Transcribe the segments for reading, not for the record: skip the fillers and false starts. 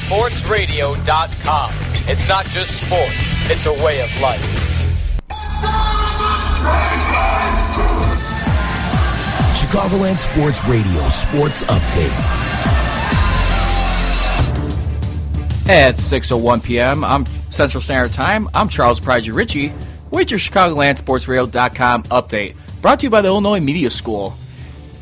ChicagolandSportsRadio.com. It's not just sports, it's a way of life. Chicagoland Sports Radio Sports Update. At 6:01 p.m. I'm Central Standard Time. I'm Charles Prodigy Ritchie with your ChicagolandSportsRadio.com update, brought to you by the Illinois Media School.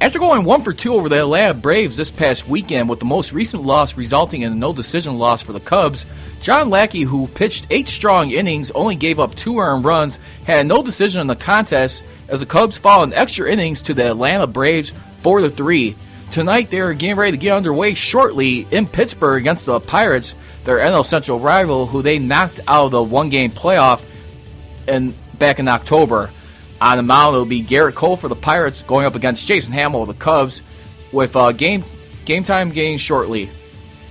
After going 1-2 over the Atlanta Braves this past weekend, with the most recent loss resulting in a no-decision loss for the Cubs, John Lackey, who pitched 8 strong innings, only gave up 2 earned runs, had no decision in the contest as the Cubs fall in extra innings to the Atlanta Braves 4-3. Tonight, they are getting ready to get underway shortly in Pittsburgh against the Pirates, their NL Central rival, who they knocked out of the one-game playoff back in October. On the mound, it'll be Garrett Cole for the Pirates going up against Jason Hamill of the Cubs, with game time getting shortly.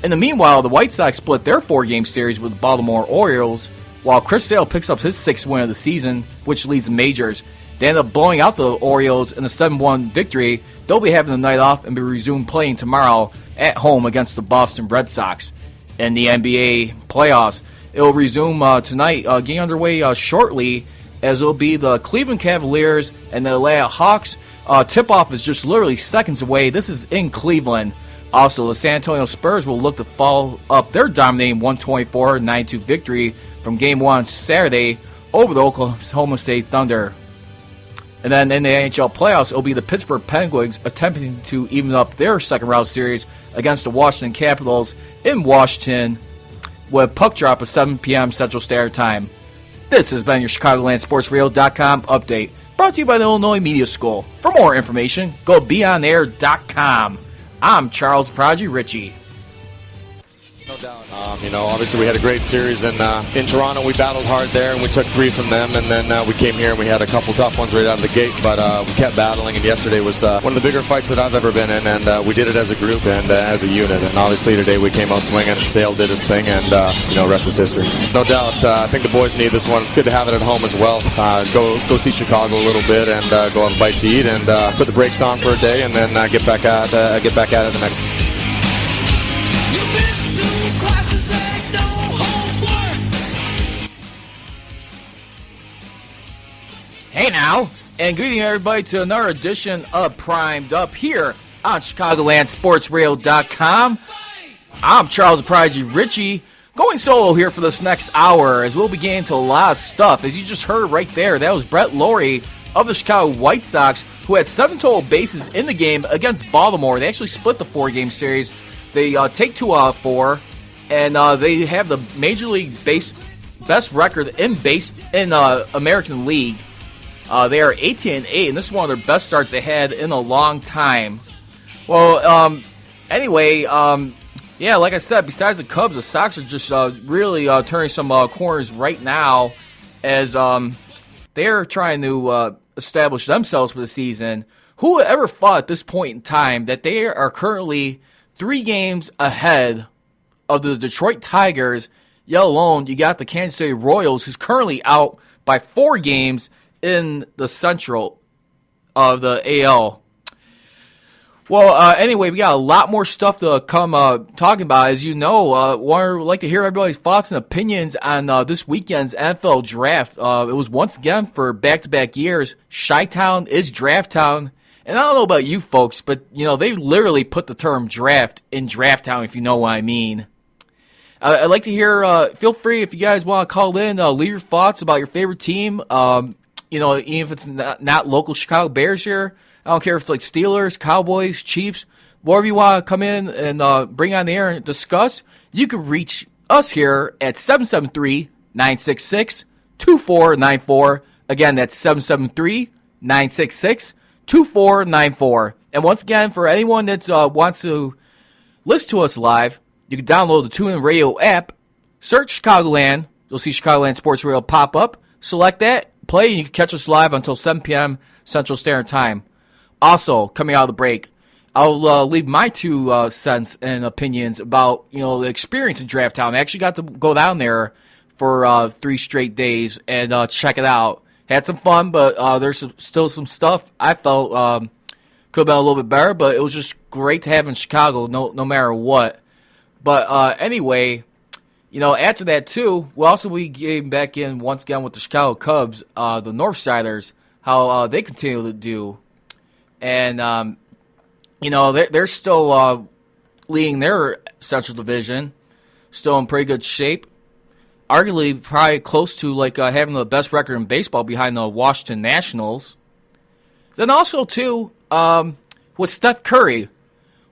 In the meanwhile, the White Sox split their 4-game series with the Baltimore Orioles, while Chris Sale picks up his 6th win of the season, which leads the majors. They end up blowing out the Orioles in a 7-1 victory. They'll be having the night off and be resumed playing tomorrow at home against the Boston Red Sox. In the NBA playoffs, it will resume tonight, getting underway shortly, as it'll be the Cleveland Cavaliers and the Atlanta Hawks. Tip-off is just literally seconds away. This is in Cleveland. Also, the San Antonio Spurs will look to follow up their dominating 124-92 victory from Game 1 Saturday over the Oklahoma State Thunder. And then in the NHL playoffs, it'll be the Pittsburgh Penguins attempting to even up their second-round series against the Washington Capitals in Washington with puck drop at 7 p.m. Central Standard Time. This has been your ChicagolandSportsRadio.com update, brought to you by the Illinois Media School. For more information, go beonair.com. I'm Charles Prodigy Ritchie. No doubt. Obviously we had a great series in Toronto. We battled hard there, and we took 3 from them, and then we came here and we had a couple tough ones right out of the gate, but we kept battling, and yesterday was one of the bigger fights that I've ever been in, and we did it as a group and as a unit, and obviously today we came out swinging, and Sale did his thing, and rest is history. No doubt. I think the boys need this one. It's good to have it at home as well. Go see Chicago a little bit, and go have a bite to eat, and put the brakes on for a day, and then get back at it the next. Hey now, and good evening everybody to another edition of Primed Up here on ChicagolandSportsRadio.com. I'm Charles Prodigy Ritchie, going solo here for this next hour as we'll be getting into a lot of stuff. As you just heard right there, that was Brett Lawrie of the Chicago White Sox, who had 7 total bases in the game against Baltimore. They actually split the 4-game series. They take 2 out of 4, and they have the Major League best record in American League. They are 18-8, and this is one of their best starts they had in a long time. Well, anyway, like I said, besides the Cubs, the Sox are just really turning some corners right now as they're trying to establish themselves for the season. Who would ever thought at this point in time that they are currently 3 games ahead of the Detroit Tigers, yet alone you got the Kansas City Royals, who's currently out by 4 games in the Central of the AL. Well, anyway, we got a lot more stuff to come talking about. As you know, would like to hear everybody's thoughts and opinions on this weekend's NFL Draft. It was once again for back-to-back years. Chi-Town is Draft Town. And I don't know about you folks, but, they literally put the term draft in Draft Town, if you know what I mean. I'd like to hear, feel free if you guys want to call in, leave your thoughts about your favorite team. Even if it's not local Chicago Bears here, I don't care if it's like Steelers, Cowboys, Chiefs, whatever you want to come in and bring on the air and discuss, you can reach us here at 773-966-2494. Again, that's 773-966-2494. And once again, for anyone that wants to listen to us live, you can download the TuneIn Radio app, search Chicagoland, you'll see Chicagoland Sports Radio pop up, select that, play, and you can catch us live until 7 p.m. Central Standard Time. Also, coming out of the break, I'll leave my 2 cents and opinions about the experience in Draft Town. I actually got to go down there for 3 straight days and check it out. Had some fun, but there's still some stuff I felt could have been a little bit better. But it was just great to have in Chicago, no matter what. But anyway, after that too, we'll also be getting back in once again with the Chicago Cubs, the Northsiders, how they continue to do. And, they're still leading their Central Division, still in pretty good shape. Arguably probably close to having the best record in baseball behind the Washington Nationals. Then also, too, with Steph Curry,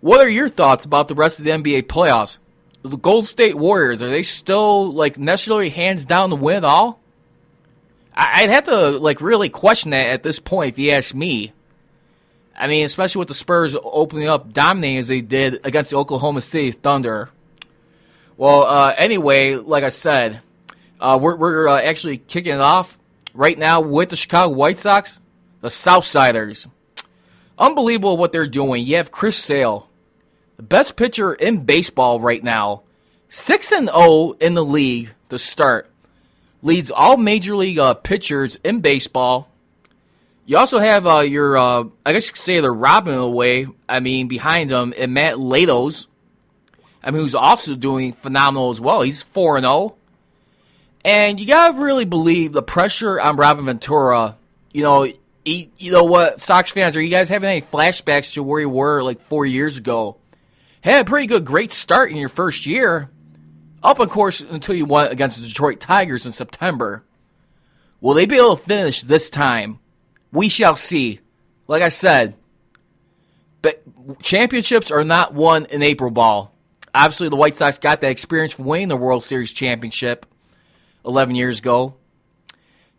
what are your thoughts about the rest of the NBA playoffs? The Golden State Warriors, are they still, necessarily hands down to win it all? I'd have to, really question that at this point if you ask me. I mean, especially with the Spurs opening up, dominating as they did against the Oklahoma City Thunder. Well, anyway, like I said, we're actually kicking it off right now with the Chicago White Sox, the Southsiders. Unbelievable what they're doing. You have Chris Sale, the best pitcher in baseball right now, 6-0 in the league to start. Leads all major league pitchers in baseball. You also have your, I guess you could say they're robbing away, behind them, and Matt Latos, who's also doing phenomenal as well. He's 4-0. And you got to really believe the pressure on Robin Ventura. You know what, Sox fans, are you guys having any flashbacks to where you were 4 years ago? Had a pretty good, great start in your first year. Up, of course, until you went against the Detroit Tigers in September. Will they be able to finish this time? We shall see. Like I said, but championships are not won in April ball. Obviously, the White Sox got that experience from winning the World Series championship 11 years ago.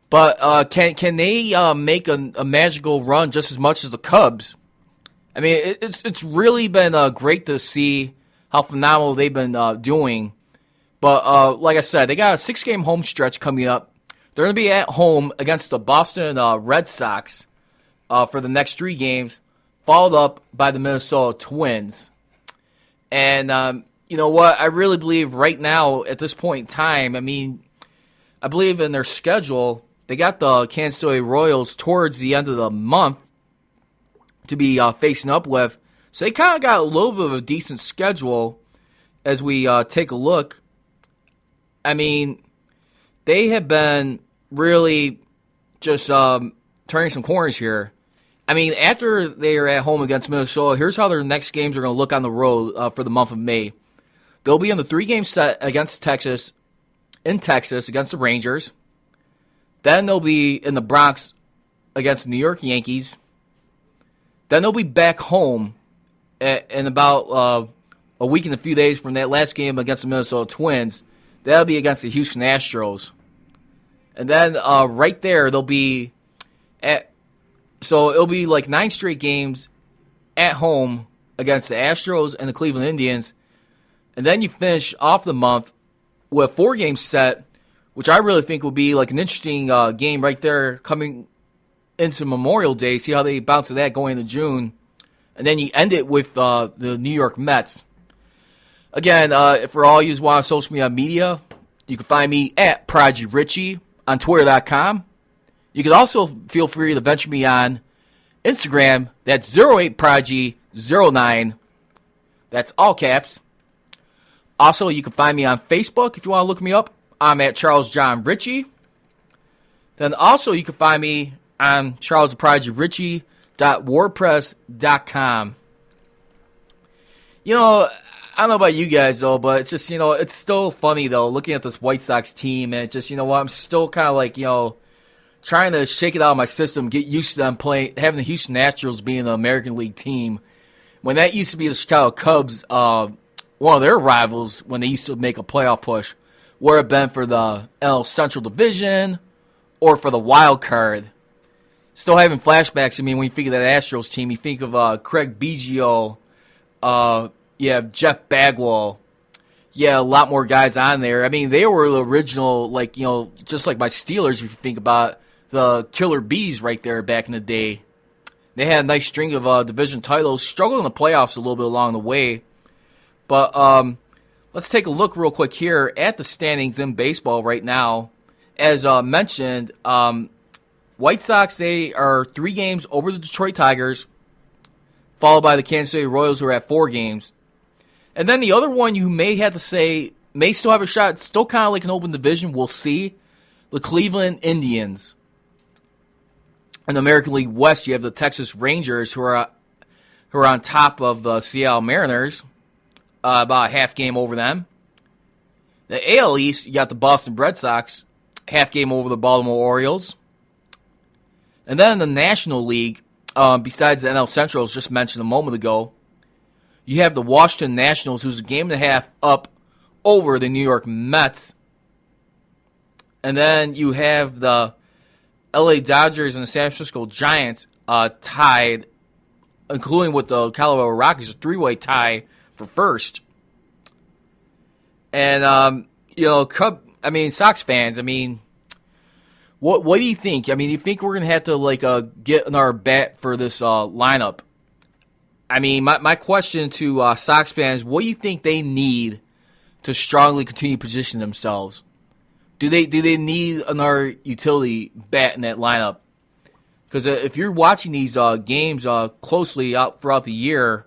But can they make a magical run just as much as the Cubs? I mean, it's really been great to see how phenomenal they've been doing. But like I said, they got a 6-game home stretch coming up. They're going to be at home against the Boston Red Sox for the next 3 games, followed up by the Minnesota Twins. And you know what? I really believe right now, at this point in time, I believe in their schedule, they got the Kansas City Royals towards the end of the month to be facing up with. So they kind of got a little bit of a decent schedule as we take a look. They have been really just turning some corners here. After they are at home against Minnesota, here's how their next games are going to look on the road for the month of May. They'll be in the 3-game set against Texas, against the Rangers. Then they'll be in the Bronx against the New York Yankees. Then they'll be back home in about a week and a few days from that last game against the Minnesota Twins. That'll be against the Houston Astros. And then right there, they'll be so it'll be 9 straight games at home against the Astros and the Cleveland Indians. And then you finish off the month with a 4-game set, which I really think will be an interesting game right there coming into Memorial Day. See how they bounce to that going into June. And then you end it with the New York Mets. Again, for all you who want social media, you can find me at Prodigy Richie on Twitter.com. You can also feel free to venture me on Instagram. That's 08Prodigy09. That's all caps. Also, you can find me on Facebook if you want to look me up. I'm at Charles John Richie. Then also you can find me on charlesprodigyrichie.wordpress.com. I don't know about you guys, though, but it's just, it's still funny, though, looking at this White Sox team, and it just, I'm still kind of trying to shake it out of my system, get used to them having the Houston Astros being the American League team. When that used to be the Chicago Cubs, one of their rivals, when they used to make a playoff push, would have been for the NL Central Division or for the wild card. Still having flashbacks. When you think of that Astros team, you think of Craig Biggio, you have Jeff Bagwell. Yeah, a lot more guys on there. They were the original, just like my Steelers, if you think about the Killer Bees right there back in the day. They had a nice string of division titles, struggled in the playoffs a little bit along the way. But let's take a look real quick here at the standings in baseball right now. As mentioned, White Sox, they are 3 games over the Detroit Tigers, followed by the Kansas City Royals, who are at 4 games. And then the other one you may have to say may still have a shot, still kind of like an open division. We'll see. The Cleveland Indians. In the American League West, you have the Texas Rangers who are on top of the Seattle Mariners, about a half game over them. The AL East, you got the Boston Red Sox, half game over the Baltimore Orioles. And then in the National League, besides the NL Central, as just mentioned a moment ago, you have the Washington Nationals, who's a game and a half up over the New York Mets. And then you have the LA Dodgers and the San Francisco Giants tied, including with the Colorado Rockies, a three-way tie for first. And, Sox fans, what do you think? Do you think we're going to have to, get another bat for this lineup? My question to Sox fans, what do you think they need to strongly continue to position themselves? Do they need another utility bat in that lineup? Because if you're watching these games closely out throughout the year,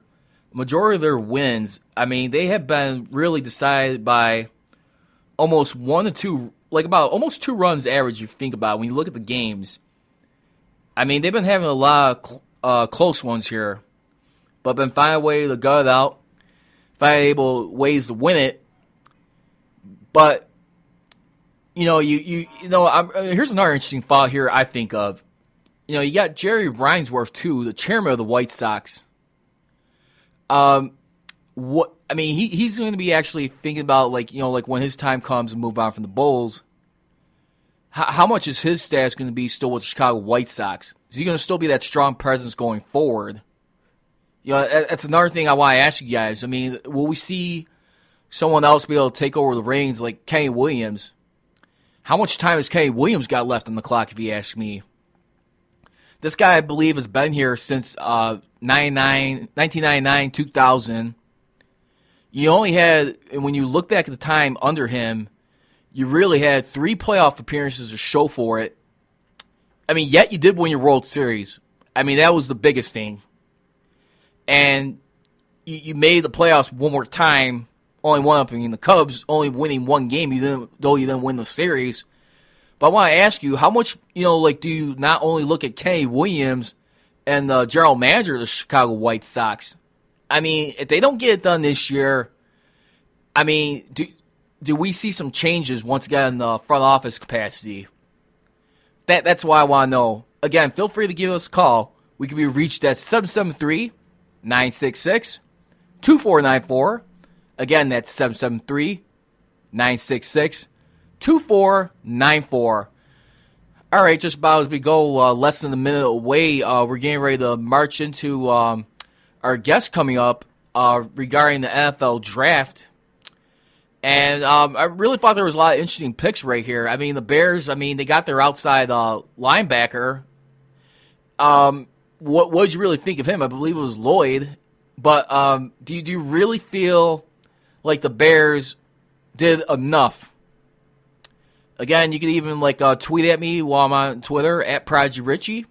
majority of their wins, they have been really decided by almost almost 2 runs average. If you think about it, when you look at the games, they've been having a lot of close ones here, but been finding a way to gut it out, finding ways to win it. But here's another interesting thought here I think of. You got Jerry Reinsworth too, the chairman of the White Sox. He's going to be actually thinking about when his time comes and move on from the Bulls. How much is his status going to be still with the Chicago White Sox? Is he going to still be that strong presence going forward? That's another thing I want to ask you guys. Will we see someone else be able to take over the reins like Kenny Williams? How much time has Kenny Williams got left on the clock, if you ask me? This guy, I believe, has been here since 1999, 2000. You only had, and when you look back at the time under him, you really had 3 playoff appearances to show for it. Yet you did win your World Series. That was the biggest thing. And you made the playoffs one more time. Only one up. The Cubs only winning 1 game, though you didn't win the series. But I want to ask you, how much, do you not only look at Kenny Williams and the general manager of the Chicago White Sox? If they don't get it done this year, do we see some changes once again in the front office capacity? That's why I want to know. Again, feel free to give us a call. We can be reached at 773-966-2494. Again, that's 773-966-2494. All right, just about as we go, less than a minute away, we're getting ready to march into our guest coming up regarding the NFL draft. And I really thought there was a lot of interesting picks right here. The Bears, they got their outside linebacker. What did you really think of him? I believe it was Lloyd. But do you really feel like the Bears did enough? Again, you can even tweet at me while I'm on Twitter at Prodigy Richie.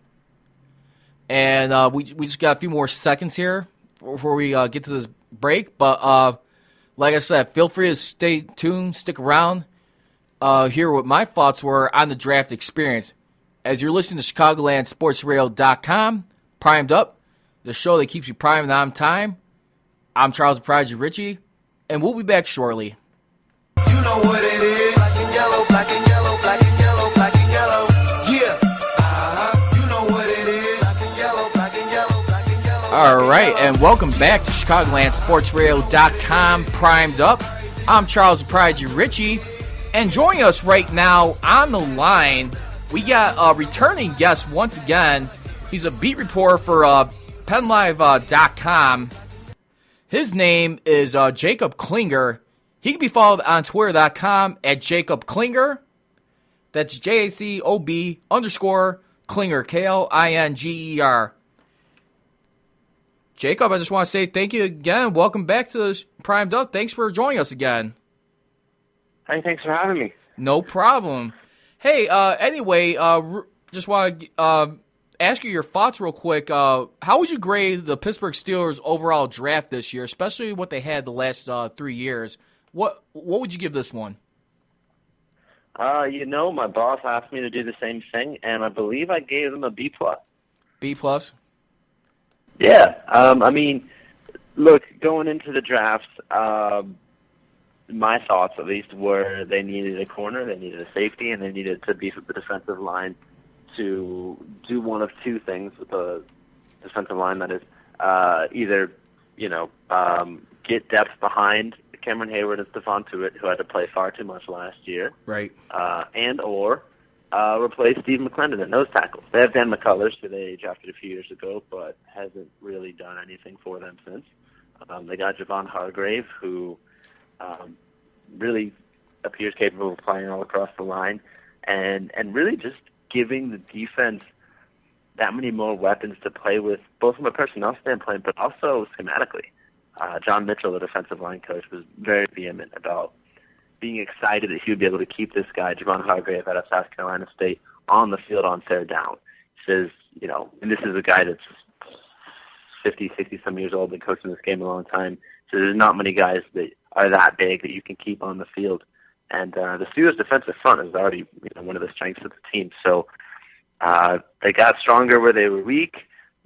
And we just got a few more seconds here before we get to this break. But like I said, feel free to stay tuned, stick around, hear what my thoughts were on the draft experience. As you're listening to ChicagolandSportsRadio.com, Primed Up, the show that keeps you primed on time. I'm Charles Prodigy Richie, and we'll be back shortly. You know what it is. Black and yellow, black and yellow, black and yellow, black and yellow. Yeah. You know what it is. Black and yellow, black and yellow, black and yellow. All right, and welcome back to ChicagolandSportsRadio.com, Primed Up. I'm Charles Prodigy Richie, and joining us right now on the line, we got a returning guest once again. He's a beat reporter for PennLive.com. His name is Jacob Klinger. He can be followed on Twitter.com at Jacob Klinger. That's JACOB_Klinger, KLINGER. Jacob, I just want to say thank you again. Welcome back to Primed Up. Thanks for joining us again. Hey, thanks for having me. No problem. Hey, anyway, just want to ask you your thoughts real quick. How would you grade the Pittsburgh Steelers' overall draft this year, especially what they had the last 3 years? What would you give this one? My boss asked me to do the same thing, and I believe I gave them a B+. B plus. Yeah. Look, going into the draft, my thoughts at least were they needed a corner, they needed a safety, and they needed to beef up the defensive line to do one of two things with the defensive line. That is, either get depth behind Cameron Hayward and Stephon Tuitt, who had to play far too much last year, Right. or replace Steve McClendon at nose tackles. They have Dan McCullers, who they drafted a few years ago, but hasn't really done anything for them since. They got Javon Hargrave, who really appears capable of playing all across the line, and really just giving the defense that many more weapons to play with, both from a personnel standpoint, but also schematically. John Mitchell, the defensive line coach, was very vehement about being excited that he would be able to keep this guy, Javon Hargrave, out of South Carolina State, on the field on third down. He says, and this is a guy that's 50, 60-some years old, been coaching this game a long time, so there's not many guys that are that big that you can keep on the field. And the Steelers' defensive front is already one of the strengths of the team. So they got stronger where they were weak.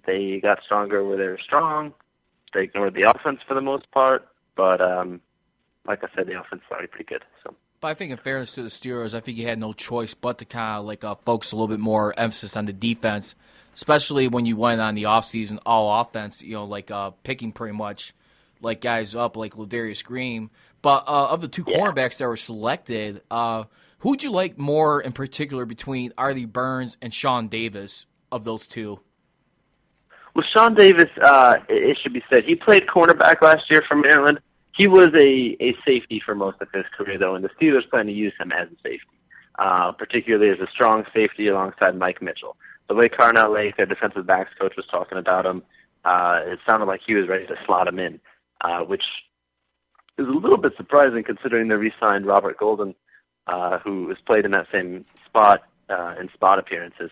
They got stronger where they were strong. They ignored the offense for the most part. But like I said, the offense is already pretty good. So. But I think in fairness to the Steelers, I think you had no choice but to kind of focus a little bit more emphasis on the defense, especially when you went on the offseason all offense, picking pretty much guys up like Ladarius Green. But of the two cornerbacks that were selected, who'd you like more in particular between Artie Burns and Sean Davis of those two? Well, Sean Davis, it should be said, he played cornerback last year for Maryland. He was a safety for most of his career, though, and the Steelers plan to use him as a safety, particularly as a strong safety alongside Mike Mitchell. The way Carnell Lake, their defensive backs coach, was talking about him, it sounded like he was ready to slot him in, which is a little bit surprising considering they re-signed Robert Golden, who has played in that same spot in spot appearances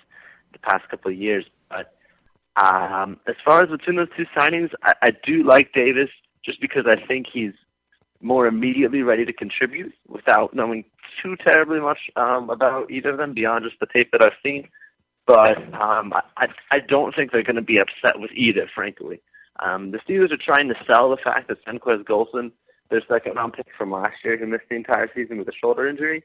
the past couple of years. But as far as between those two signings, I do like Davis just because I think he's more immediately ready to contribute without knowing too terribly much about either of them beyond just the tape that I've seen. But I don't think they're going to be upset with either, frankly. The Steelers are trying to sell the fact that Senquez Golson, their second-round pick from last year, who missed the entire season with a shoulder injury,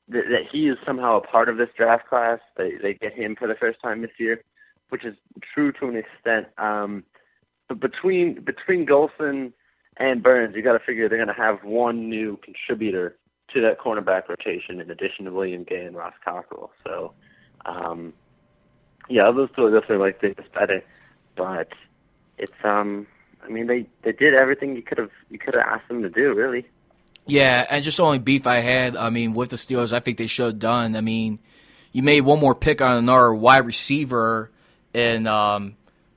that he is somehow a part of this draft class. They get him for the first time this year, which is true to an extent. But between Golson and Burns, you got to figure they're going to have one new contributor to that cornerback rotation in addition to William Gay and Ross Cockrell. So, those two are definitely like Davis better, but it's they did everything you could have asked them to do, really. Yeah, and just the only beef I had, with the Steelers, I think they should have done. You made one more pick on another wide receiver in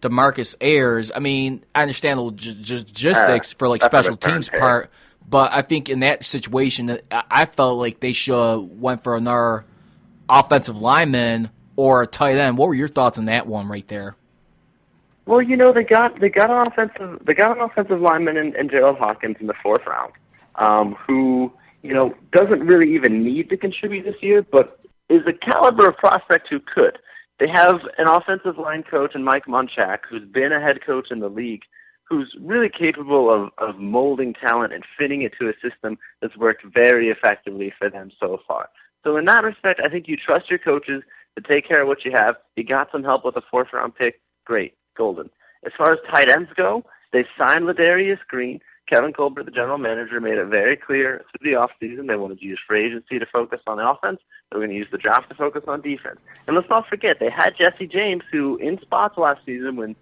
DeMarcus Ayers. I understand the logistics for special teams part, but I think in that situation, I felt like they should have went for another offensive lineman or a tight end. What were your thoughts on that one right there? Well, they got an offensive lineman in Gerald Hawkins in the fourth round, who doesn't really even need to contribute this year, but is a caliber of prospect who could. They have an offensive line coach in Mike Munchak, who's been a head coach in the league, who's really capable of molding talent and fitting it to a system that's worked very effectively for them so far. So in that respect, I think you trust your coaches to take care of what you have. You got some help with a fourth-round pick. Great. Golden. As far as tight ends go, they signed Ladarius Green. Kevin Colbert, the general manager, made it very clear through the offseason they wanted to use free agency to focus on offense. They were going to use the draft to focus on defense. And let's not forget, they had Jesse James, who in spots last season when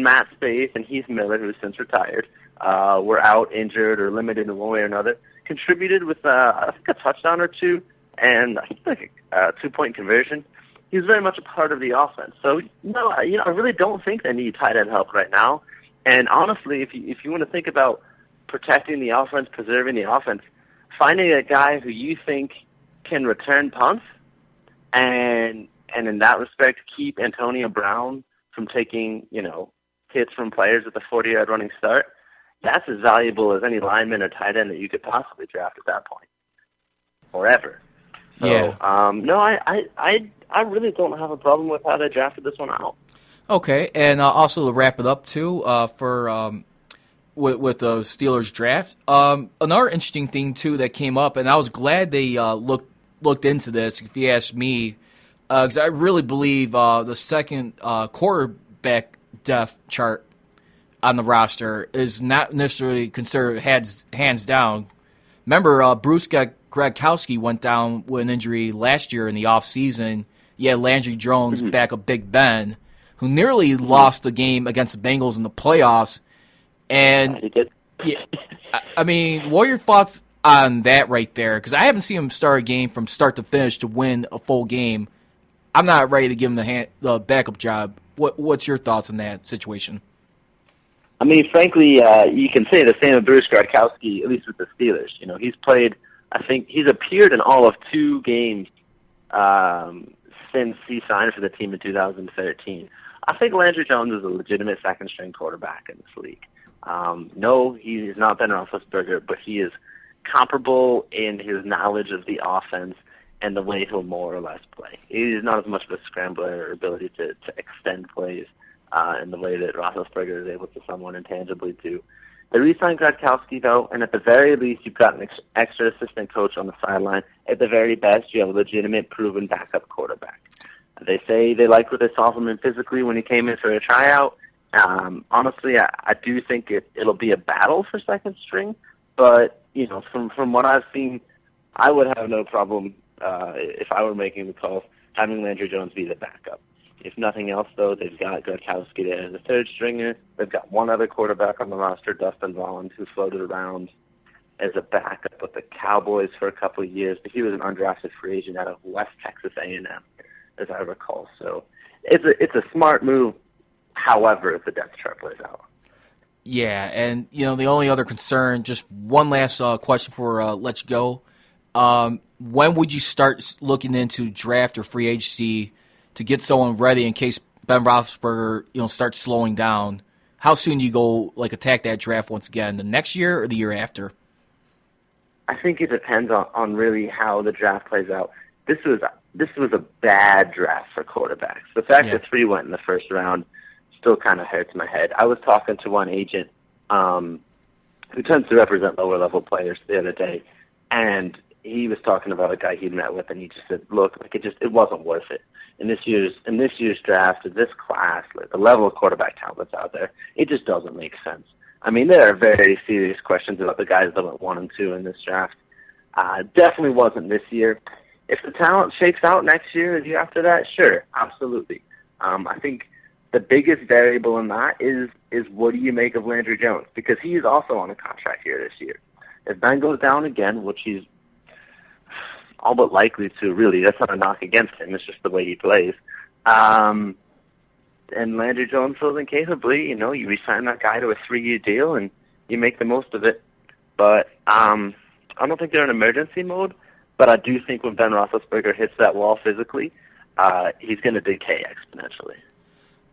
Matt Spaeth and Heath Miller, who has since retired, were out injured or limited in one way or another, contributed with I think a touchdown or two and I think a two-point conversion. He's very much a part of the offense. So, no, I really don't think they need tight end help right now. And honestly, if you want to think about protecting the offense, preserving the offense, finding a guy who you think can return punts and and in that respect, keep Antonio Brown from taking, hits from players with a 40-yard running start, that's as valuable as any lineman or tight end that you could possibly draft at that point, or ever. So, yeah. No, I really don't have a problem with how they drafted this one out. Okay, and also to wrap it up too, with the Steelers draft, another interesting thing too that came up, and I was glad they looked into this. If you ask me, because I really believe the second quarterback depth chart on the roster is not necessarily considered hands down. Remember, Bruce Gradkowski went down with an injury last year in the offseason. You had Landry Jones back up Big Ben, who nearly lost the game against the Bengals in the playoffs. And, yeah, I mean, what are your thoughts on that right there? Because I haven't seen him start a game from start to finish to win a full game. I'm not ready to give him the backup job. What's your thoughts on that situation? I mean, frankly, you can say the same of Bruce Gradkowski, at least with the Steelers. He's played, I think, he's appeared in all of 2 games since he signed for the team in 2013. I think Landry Jones is a legitimate second-string quarterback in this league. No, he has not Ben Roethlisberger, but he is comparable in his knowledge of the offense and the way he'll more or less play. He is not as much of a scrambler or ability to extend plays in the way that Roethlisberger is able to somewhat intangibly do. They re-signed Gradkowski, though, and at the very least, you've got an extra assistant coach on the sideline. At the very best, you have a legitimate, proven backup quarterback. They say they liked what they saw from him physically when he came in for a tryout. Honestly, I do think it'll be a battle for second string, but from what I've seen, I would have no problem if I were making the call having Landry Jones be the backup. If nothing else, though, they've got Gradkowski there as a third stringer. They've got one other quarterback on the roster, Dustin Rollins, who floated around as a backup with the Cowboys for a couple of years, but he was an undrafted free agent out of West Texas A&M, as I recall. So it's a smart move. However, if the depth chart plays out. Yeah, and the only other concern, just one last question before let you go. When would you start looking into draft or free agency to get someone ready in case Ben Roethlisberger starts slowing down? How soon do you go attack that draft once again? The next year or the year after? I think it depends on really how the draft plays out. This was a bad draft for quarterbacks. The fact that 3 went in the first round still kind of hurts my head. I was talking to one agent who tends to represent lower-level players the other day, and he was talking about a guy he'd met with, and he just said, look, it wasn't worth it. In this year's draft, in this class, the level of quarterback talent that's out there, it just doesn't make sense. I mean, there are very serious questions about the guys that went 1 and 2 in this draft. Definitely wasn't this year. If the talent shakes out next year or the year after that, sure, absolutely. I think the biggest variable in that is what do you make of Landry Jones? Because he is also on a contract here this year. If Ben goes down again, which he's all but likely to, really, that's not a knock against him, it's just the way he plays. And Landry Jones fills in capably, you re-sign that guy to a 3-year deal and you make the most of it. But I don't think they're in emergency mode, but I do think when Ben Roethlisberger hits that wall physically, he's going to decay exponentially.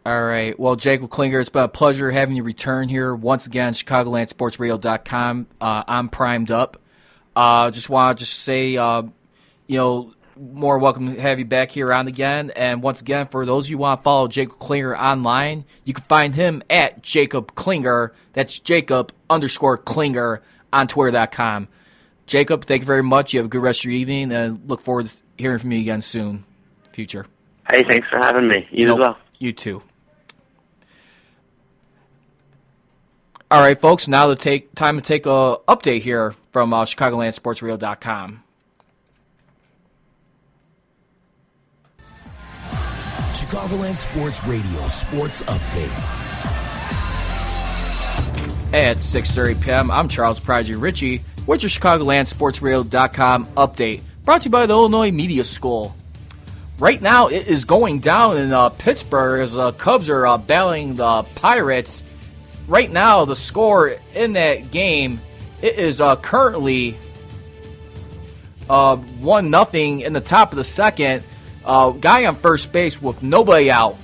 All right. Well, Jacob Klinger, it's been a pleasure having you return here once again, ChicagolandSportsRadio.com. I'm primed up. Just want to say, more welcome to have you back here on again. And once again, for those of you who want to follow Jacob Klinger online, you can find him at Jacob Klinger. That's Jacob_Klinger on Twitter.com. Jacob, thank you very much. You have a good rest of your evening, and look forward to hearing from you again soon. Future. Hey, thanks for having me. You as well. You too. All right, folks, now time to take a update here from ChicagolandSportsRadio.com. Chicagoland Sports Radio Sports Update. At 6:30 p.m., I'm Charles Prodigy Ritchie with your ChicagolandSportsRadio.com update, brought to you by the Illinois Media School. Right now, it is going down in Pittsburgh as the Cubs are battling the Pirates. Right now, the score in that game, it is currently 1-0 in the top of the second. guy on first base with nobody out.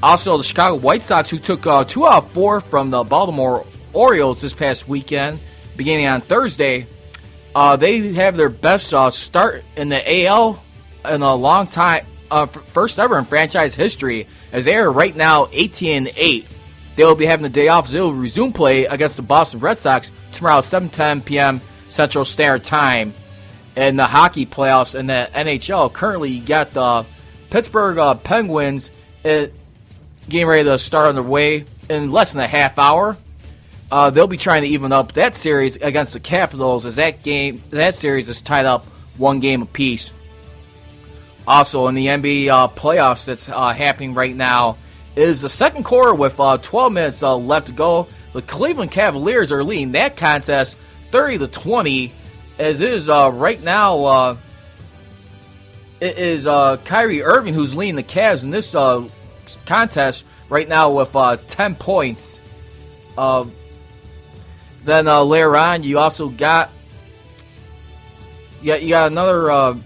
Also, the Chicago White Sox, who took 2 out of 4 from the Baltimore Orioles this past weekend, beginning on Thursday, they have their best start in the AL in a long time, first ever in franchise history, as they are right now 18-8. They will be having the day off, so they will resume play against the Boston Red Sox tomorrow at 7:10 p.m. Central Standard Time. In the hockey playoffs in the NHL, currently you got the Pittsburgh Penguins getting ready to start on their way in less than a half hour. They'll be trying to even up that series against the Capitals, as that series is tied up 1 game apiece. Also in the NBA playoffs that's happening right now is the second quarter with 12 minutes left to go. The Cleveland Cavaliers are leading that contest 30-20, as it is right now. It is Kyrie Irving who's leading the Cavs in this contest right now with 10 points. Then later on, you also got you got another.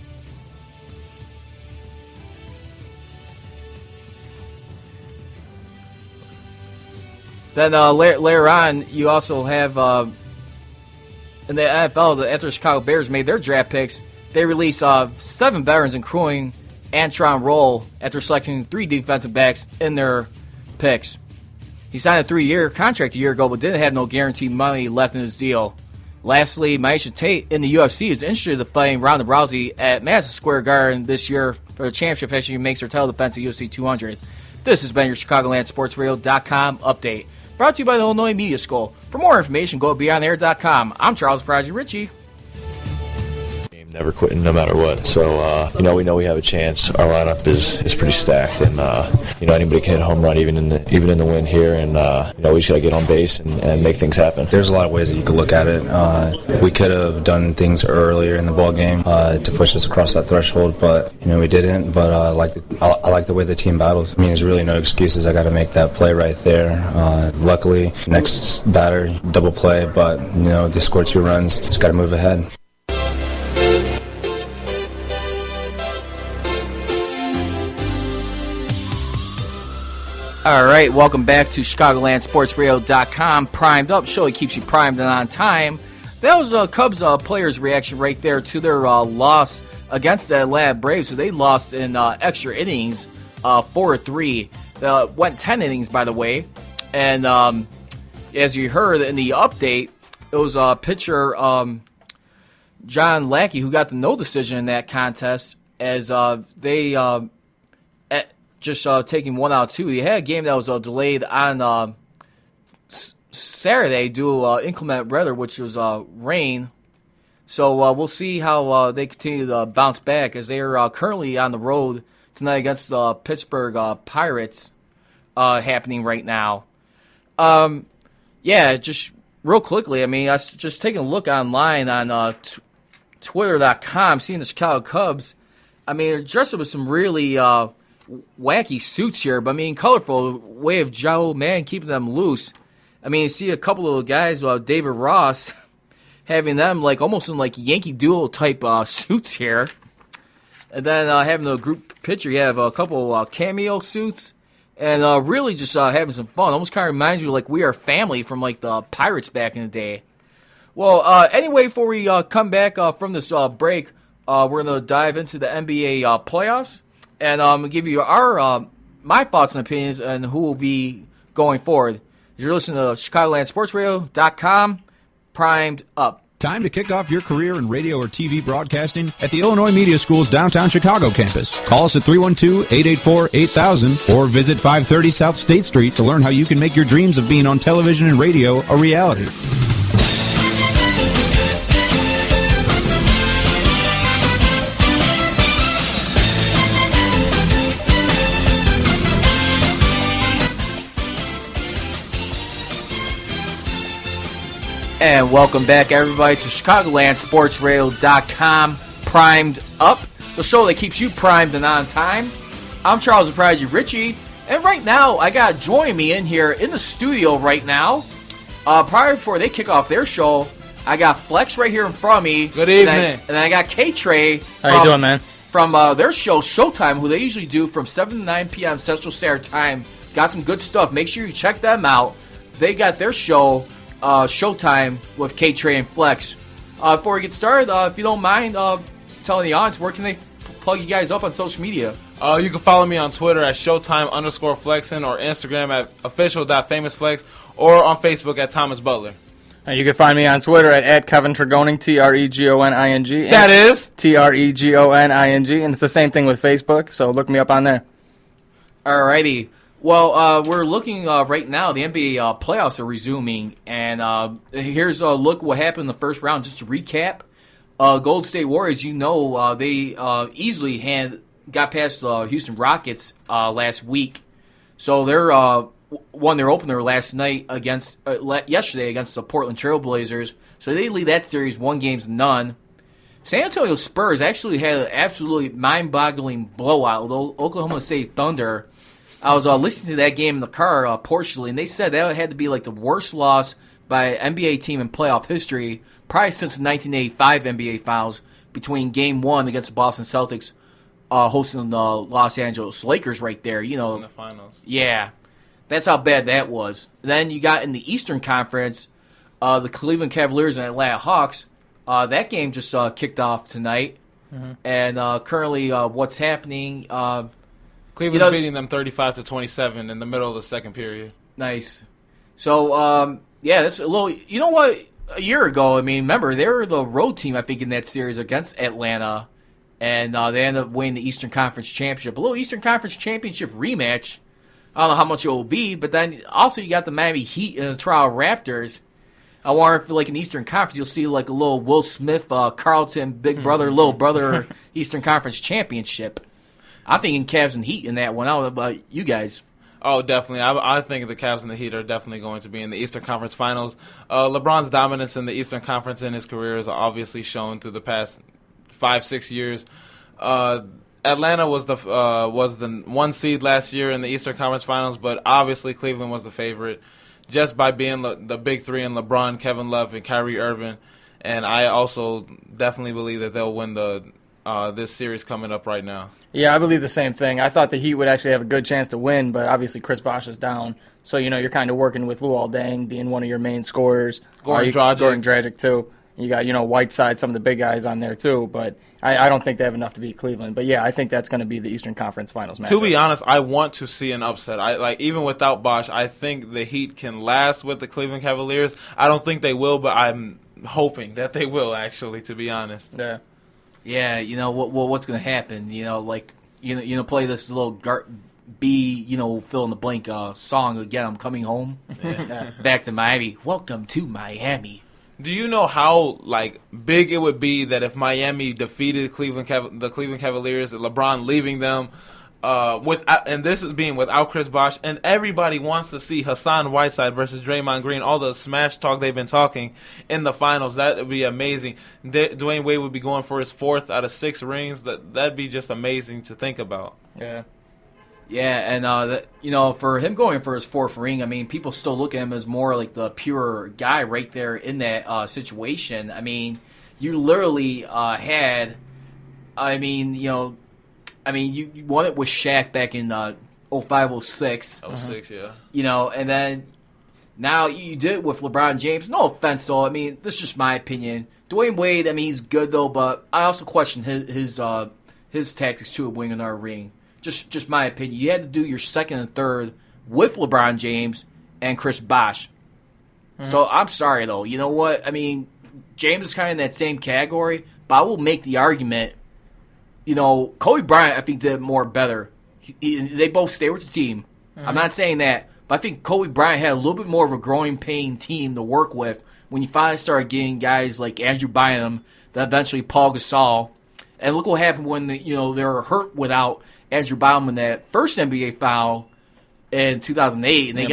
Then later on, you also have in the NFL, after the Chicago Bears made their draft picks, they released 7 veterans, including Antron Roll, after selecting 3 defensive backs in their picks. He signed a 3-year contract a year ago, but didn't have no guaranteed money left in his deal. Lastly, Miesha Tate in the UFC is interested in fighting Ronda Rousey at Madison Square Garden this year for the championship as she makes her title defense at UFC 200. This has been your ChicagolandSportsRadio.com update, brought to you by the Illinois Media School. For more information, go to BeyondAir.com. I'm Charles Prodigy Ritchie. Never quitting no matter what. So, we know we have a chance. Our lineup is pretty stacked, and anybody can hit a home run even in the win here. And we just got to get on base and make things happen. There's a lot of ways that you could look at it. We could have done things earlier in the ball game to push us across that threshold, but we didn't. But I like the way the team battled. I mean, there's really no excuses. I got to make that play right there. Luckily, next batter double play, but they scored 2 runs. Just got to move ahead. All right, welcome back to ChicagolandSportsRadio.com. Primed Up, show that keeps you primed and on time. That was Cubs players' reaction right there to their loss against the Atlanta Braves. So they lost in extra innings, 4-3. Went 10 innings, by the way. And as you heard in the update, it was pitcher John Lackey who got the no decision in that contest, as they just taking 1 out 2. He had a game that was delayed on Saturday due to inclement weather, which was rain. So we'll see how they continue to bounce back, as they are currently on the road tonight against the Pittsburgh Pirates, happening right now. Just real quickly, I mean, I was just taking a look online on Twitter.com, seeing the Chicago Cubs. I mean, they're dressed up with some really wacky suits here, but I mean, colorful way of Joe Man keeping them loose. I mean, you see a couple of guys, David Ross, having them like almost in like Yankee Doodle type suits here, and then having the group picture, you have a couple cameo suits, and really just having some fun. Almost kind of reminds me of like We Are Family from like the Pirates back in the day. Well, anyway, before we come back from this break, we're going to dive into the NBA playoffs. And I'm going to give you my thoughts and opinions on who will be going forward. You're listening to ChicagolandSportsRadio.com, Primed Up. Time to kick off your career in radio or TV broadcasting at the Illinois Media School's downtown Chicago campus. Call us at 312-884-8000 or visit 530 South State Street to learn how you can make your dreams of being on television and radio a reality. And welcome back, everybody, to ChicagolandSportsRadio.com, Primed Up, the show that keeps you primed and on time. I'm Charles the Prodigy Ritchie, and right now, I got joining me in here in the studio right now. Before they kick off their show, I got Flex right here in front of me. Good evening. And then I got K-Trey. How you doing, man? from their show, Showtime, who they usually do from 7 to 9 p.m. Central Standard Time. Got some good stuff. Make sure you check them out. They got their show, Showtime, with K-Trey and Flex. Before we get started, if you don't mind telling the audience, where can they plug you guys up on social media? You can follow me on Twitter at Showtime_Flexing or Instagram at official.famousflex or on Facebook at Thomas Butler. You can find me on Twitter at Kevin Tregoning, Tregoning. That is Tregoning, and it's the same thing with Facebook, so look me up on there. Alrighty. Well, we're looking right now. The NBA playoffs are resuming, and here's a look what happened in the first round. Just to recap, Golden State Warriors, they easily got past the Houston Rockets last week, so they're won their opener yesterday against the Portland Trail Blazers. So they lead that series 1-0. San Antonio Spurs actually had an absolutely mind-boggling blowout with Oklahoma City Thunder. I was listening to that game in the car partially, and they said that had to be like the worst loss by an NBA team in playoff history, probably since the 1985 NBA Finals, between Game 1 against the Boston Celtics hosting the Los Angeles Lakers right there. In the finals. Yeah. That's how bad that was. Then you got in the Eastern Conference, the Cleveland Cavaliers and Atlanta Hawks. That game just kicked off tonight. Mm-hmm. And currently what's happening... Cleveland's beating them 35-27 in the middle of the second period. Nice. So, that's a little... You know what? A year ago, remember, they were the road team, I think, in that series against Atlanta. And they ended up winning the Eastern Conference Championship. A little Eastern Conference Championship rematch. I don't know how much it will be, but then also you got the Miami Heat and the Toronto Raptors. I wonder if, like, in Eastern Conference, you'll see, like, a little Will Smith, Carlton, big brother, little brother Eastern Conference Championship. I'm thinking Cavs and Heat in that one. I don't know about you guys. Oh, definitely. I think the Cavs and the Heat are definitely going to be in the Eastern Conference Finals. LeBron's dominance in the Eastern Conference in his career is obviously shown through the past 5-6 years. Atlanta was the 1 seed last year in the Eastern Conference Finals, but obviously Cleveland was the favorite just by being the big three in LeBron, Kevin Love, and Kyrie Irving. And I also definitely believe that they'll win this series coming up right now. Yeah, I believe the same thing. I thought the Heat would actually have a good chance to win, but obviously Chris Bosh is down. So, you're kind of working with Luol Deng being one of your main scorers. Goran Dragic, too. You got, Whiteside, some of the big guys on there, too. But I don't think they have enough to beat Cleveland. But, yeah, I think that's going to be the Eastern Conference Finals match. To be honest, I want to see an upset. Even without Bosh, I think the Heat can last with the Cleveland Cavaliers. I don't think they will, but I'm hoping that they will, actually, to be honest. Yeah. Yeah, what's going to happen? Play this little fill in the blank song again. I'm coming home. Yeah. Back to Miami. Welcome to Miami. Do you know how big it would be that if Miami defeated the Cleveland Cavaliers, LeBron leaving them, and this is being without Chris Bosh, and everybody wants to see Hassan Whiteside versus Draymond Green, all the smash talk they've been talking in the finals. That would be amazing. Dwayne Wade would be going for his 4th out of 6 rings. That'd be just amazing to think about. Yeah. Yeah, and for him going for his 4th ring, people still look at him as more like the pure guy right there in that situation. You literally had, you won it with Shaq back in 05, 06. 06, yeah. And then now you did it with LeBron James. No offense, though. This is just my opinion. Dwayne Wade, he's good, though, but I also question his tactics, too, of winning another ring. Just my opinion. You had to do your 2nd and 3rd with LeBron James and Chris Bosh. Mm-hmm. So I'm sorry, though. You know what? James is kind of in that same category, but I will make the argument. Kobe Bryant, I think, did more better. They both stayed with the team. Mm-hmm. I'm not saying that, but I think Kobe Bryant had a little bit more of a growing pain team to work with when you finally started getting guys like Andrew Bynum, then eventually Paul Gasol. And look what happened when they were hurt without Andrew Bynum in that first NBA foul in 2008, and they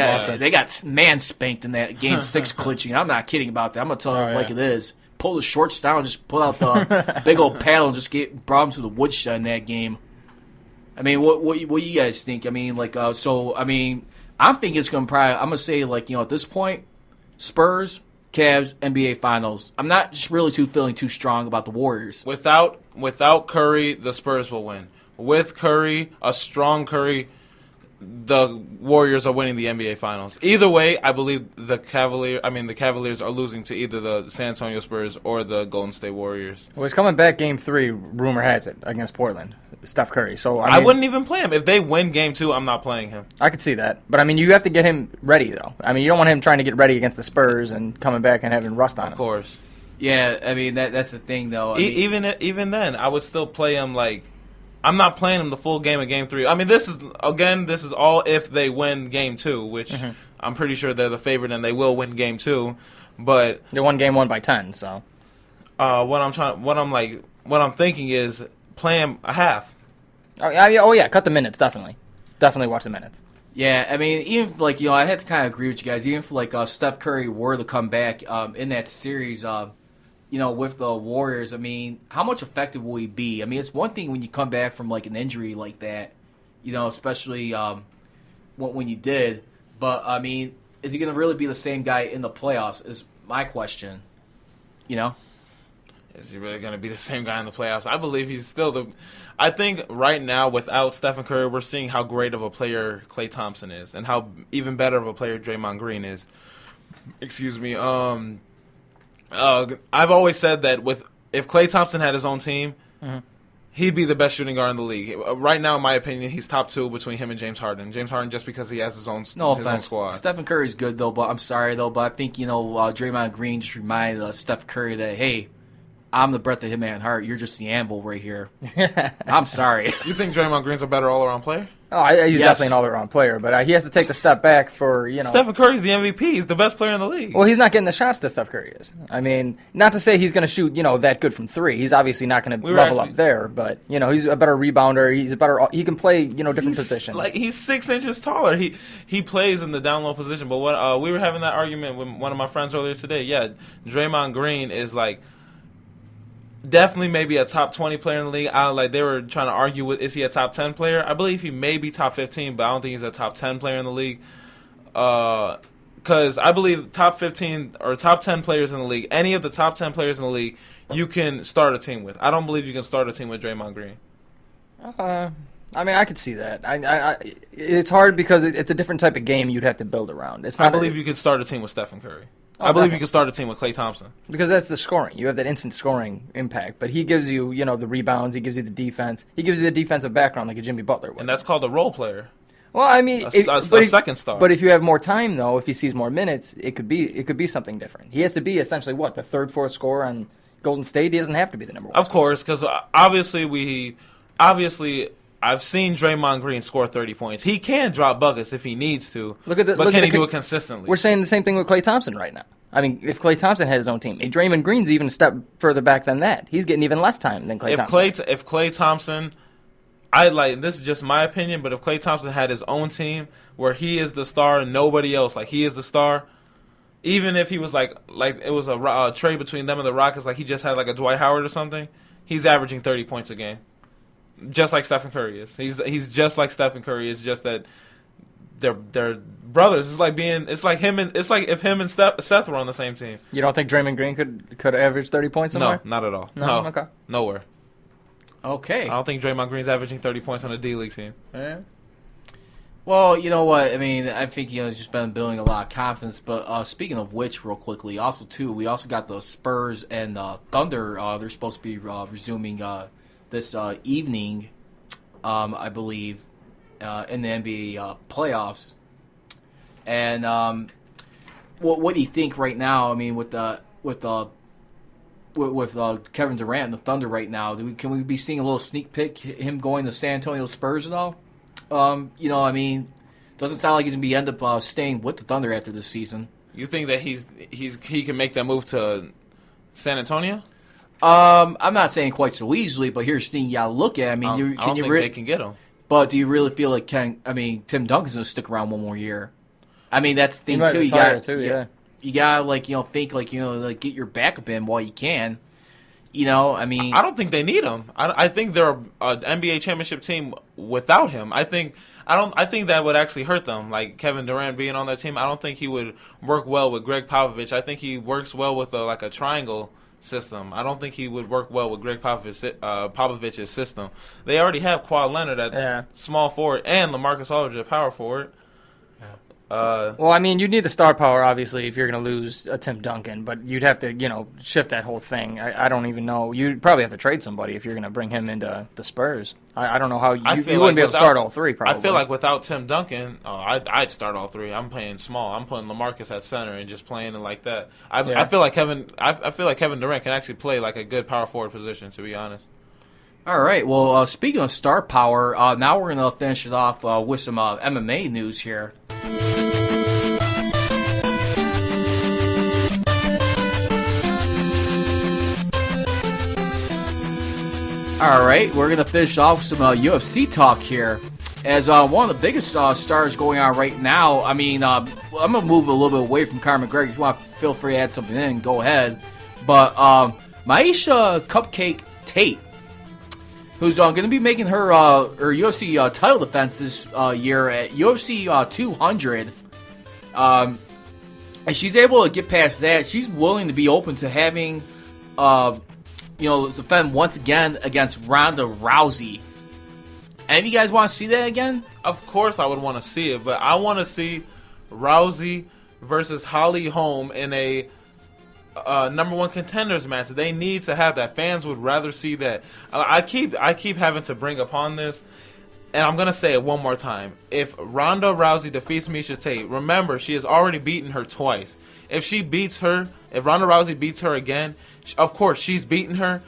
got man spanked in that Game 6 clinching. I'm not kidding about that. I'm gonna tell you like it is. Pull the shorts down, just pull out the big old paddle, and just brought them to the woodshed in that game. What you guys think? I'm thinking it's gonna probably. I'm gonna say at this point, Spurs Cavs, NBA Finals. I'm not just really feeling too strong about the Warriors. Without Curry, the Spurs will win. With Curry, a strong Curry, the Warriors are winning the NBA Finals. Either way, I believe the Cavaliers are losing to either the San Antonio Spurs or the Golden State Warriors. Well, he's coming back Game 3, rumor has it, against Portland, Steph Curry. So I wouldn't even play him. If they win Game 2, I'm not playing him. I could see that. But, I mean, you have to get him ready, though. I mean, you don't want him trying to get ready against the Spurs and coming back and having rust on him. Of course. Yeah, I mean, that's the thing, though. Even then, I would still play him like... I'm not playing them the full game of Game 3. I mean, this is all if they win Game 2, which I'm pretty sure they're the favorite and they will win Game 2. But they won Game 1 by 10, so what I'm thinking is play him a half. Oh yeah, cut the minutes, definitely watch the minutes. Yeah, I mean, even I have to kind of agree with you guys. Even if Steph Curry were to come back in that series, with the Warriors, I mean, how much effective will he be? I mean, it's one thing when you come back from, an injury like that, especially when you did. But, I mean, is he going to really be the same guy in the playoffs is my question, Is he really going to be the same guy in the playoffs? I believe he's still I think right now, without Stephen Curry, we're seeing how great of a player Klay Thompson is and how even better of a player Draymond Green is. Excuse me. I've always said that if Klay Thompson had his own team, he'd be the best shooting guard in the league. Right now, in my opinion, he's top 2 between him and James Harden. James Harden just because he has his own squad. Stephen Curry's good, though, but I'm sorry, though, but I think, Draymond Green just reminded Steph Curry that, hey, I'm the breath of him and heart. You're just the anvil right here. I'm sorry. You think Draymond Green's a better all-around player? Oh, he's definitely an all-around player, but he has to take the step back for, Stephen Curry's the MVP. He's the best player in the league. Well, he's not getting the shots that Steph Curry is. I mean, not to say he's going to shoot, that good from 3. He's obviously not going to level up there, but, he's a better rebounder. He can play, different positions. He's 6 inches taller. He plays in the down low position. But what we were having that argument with one of my friends earlier today. Yeah, Draymond Green is definitely maybe a top 20 player in the league. They were trying to argue is he a top 10 player? I believe he may be top 15, but I don't think he's a top 10 player in the league. Because I believe top 15 or top 10 players in the league, any of the top 10 players in the league, you can start a team with. I don't believe you can start a team with Draymond Green. I mean, I could see that. It's hard because it's a different type of game you'd have to build around. I believe you could start a team with Stephen Curry. I believe you can start a team with Klay Thompson. Because that's the scoring. You have that instant scoring impact. But he gives you, the rebounds. He gives you the defense. He gives you the defensive background like a Jimmy Butler would. And that's called a role player. Well, I mean, a second star. But if you have more time, though, if he sees more minutes, it could be something different. He has to be essentially the third, fourth scorer on Golden State. He doesn't have to be the number 1. Of course, because obviously I've seen Draymond Green score 30 points. He can drop buckets if he needs to. But can he do it consistently? We're saying the same thing with Klay Thompson right now. I mean, if Klay Thompson had his own team, Draymond Green's even a step further back than that. He's getting even less time than Klay Thompson. If Klay Thompson, this is just my opinion, but if Klay Thompson had his own team where he is the star and nobody else, he is the star, even if he was it was a trade between them and the Rockets, he just had a Dwight Howard or something, he's averaging 30 points a game. Just like Stephen Curry is. He's just like Stephen Curry. It's just that they're brothers. It's like if him and Seth were on the same team. You don't think Draymond Green could average 30 points somewhere? No, not at all. No. Okay. Nowhere. Okay. I don't think Draymond Green's averaging 30 points on a D-League team. Yeah. Well, you know what? I mean, I think he's just been building a lot of confidence. But speaking of which, real quickly, we also got the Spurs and Thunder. They're supposed to be resuming this evening, I believe, in the NBA playoffs. And what do you think right now? I mean, with Kevin Durant and the Thunder right now, can we be seeing a little sneak peek him going to San Antonio Spurs at all? I mean, doesn't sound like he's gonna end up staying with the Thunder after this season. You think that he can make that move to San Antonio? I'm not saying quite so easily, but here's the thing you gotta look at. I mean, I don't think they can get him. But do you really feel like Tim Duncan's gonna stick around one more year? I mean, that's the thing he might too. retire too, yeah. You gotta think get your backup in while you can. I mean, I don't think they need him. I think they're an NBA championship team without him. I think that would actually hurt them. Like Kevin Durant being on their team, I don't think he would work well with Greg Popovich. I think he works well with a triangle system. I don't think he would work well with Greg Popovich's system. They already have Kawhi Leonard at small forward and LaMarcus Aldridge at power forward. Well, I mean, you'd need the star power, obviously, if you're going to lose a Tim Duncan, but you'd have to, shift that whole thing. I don't even know. You'd probably have to trade somebody if you're going to bring him into the Spurs. I don't know how you wouldn't be able to start all three, probably. I feel like without Tim Duncan, I'd start all three. I'm playing small. I'm putting LaMarcus at center and just playing it like that. I feel like Kevin Durant can actually play like a good power forward position, to be honest. All right. Well, speaking of star power, now we're going to finish it off with some MMA news here. All right, we're going to finish off with some UFC talk here. As one of the biggest stars going on right now, I mean, I'm going to move a little bit away from Conor McGregor. If you want to feel free to add something in, go ahead. But Miesha Cupcake Tate, who's going to be making her UFC title defense this year at UFC 200. And she's able to get past that. She's willing to be open to having, defend once again against Ronda Rousey. Any of you guys want to see that again? Of course I would want to see it, but I want to see Rousey versus Holly Holm in a number one contenders match. They need to have that. Fans would rather see that. I keep having to bring upon this, and I'm going to say it one more time. If Ronda Rousey defeats Miesha Tate, remember, she has already beaten her twice. If Ronda Rousey beats her again, of course, she's beaten her,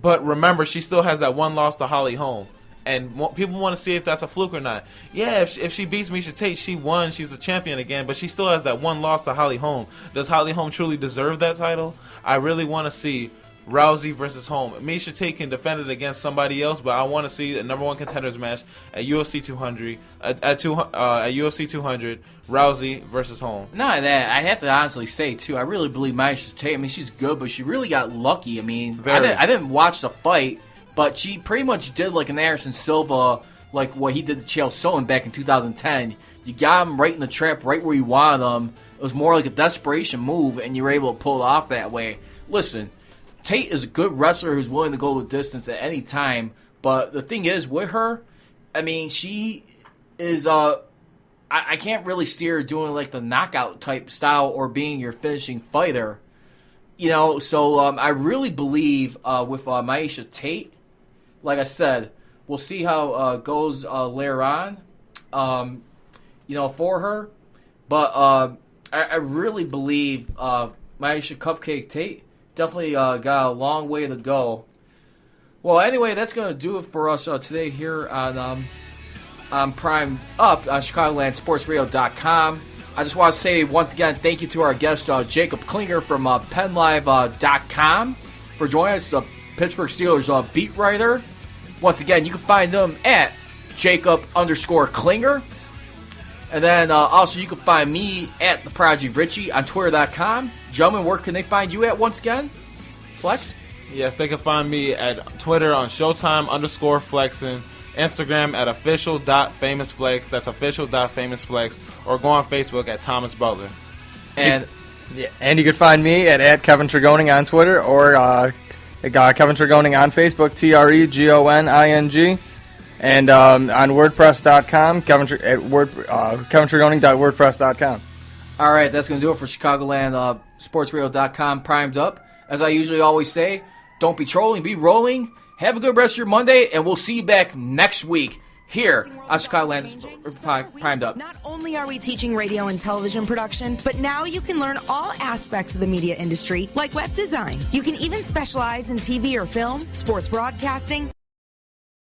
but remember, she still has that one loss to Holly Holm. And people want to see if that's a fluke or not. Yeah, if she beats Miesha Tate, she won. She's the champion again, but she still has that one loss to Holly Holm. Does Holly Holm truly deserve that title? I really want to see Rousey versus Holm. Miesha Tate can defend it against somebody else, but I want to see a number one contenders match at UFC 200. At UFC 200, Rousey versus Holm. Not that. I have to honestly say too. I really believe Miesha Tate. I mean, she's good, but she really got lucky. I mean, I didn't watch the fight, but she pretty much did like an Anderson Silva, like what he did to Chael Sonnen back in 2010. You got him right in the trap, right where you wanted him. It was more like a desperation move, and you were able to pull it off that way. Listen, Tate is a good wrestler who's willing to go the distance at any time, but the thing is, with her, I mean, she is, I can't really see her doing like the knockout type style or being your finishing fighter. So I really believe with Miesha Tate, like I said, we'll see how it goes later on, for her. But I really believe Miesha Cupcake Tate definitely got a long way to go. Well, anyway, that's going to do it for us today here on Prime Up on ChicagolandSportsRadio.com. I just want to say once again thank you to our guest Jacob Klinger from PennLive.com for joining us, the Pittsburgh Steelers beat writer. Once again, you can find him at Jacob_Klinger. And then also you can find me at The Prodigy Richie on Twitter.com. Gentlemen, where can they find you at once again? Flex? Yes, they can find me at Twitter on Showtime_flexing, Instagram at official.famousflex, that's official.famousflex, or go on Facebook at Thomas Butler. And you can find me at Kevin Tregoning on Twitter, or Kevin Tregoning on Facebook, TREGONING. And on WordPress.com, KevinTregoning.wordpress.com. All right, that's going to do it for Chicagoland SportsRadio.com Primed Up. As I usually always say, don't be trolling, be rolling. Have a good rest of your Monday, and we'll see you back next week here on Chicagoland Primed Up. Not only are we teaching radio and television production, but now you can learn all aspects of the media industry, like web design. You can even specialize in TV or film, sports broadcasting,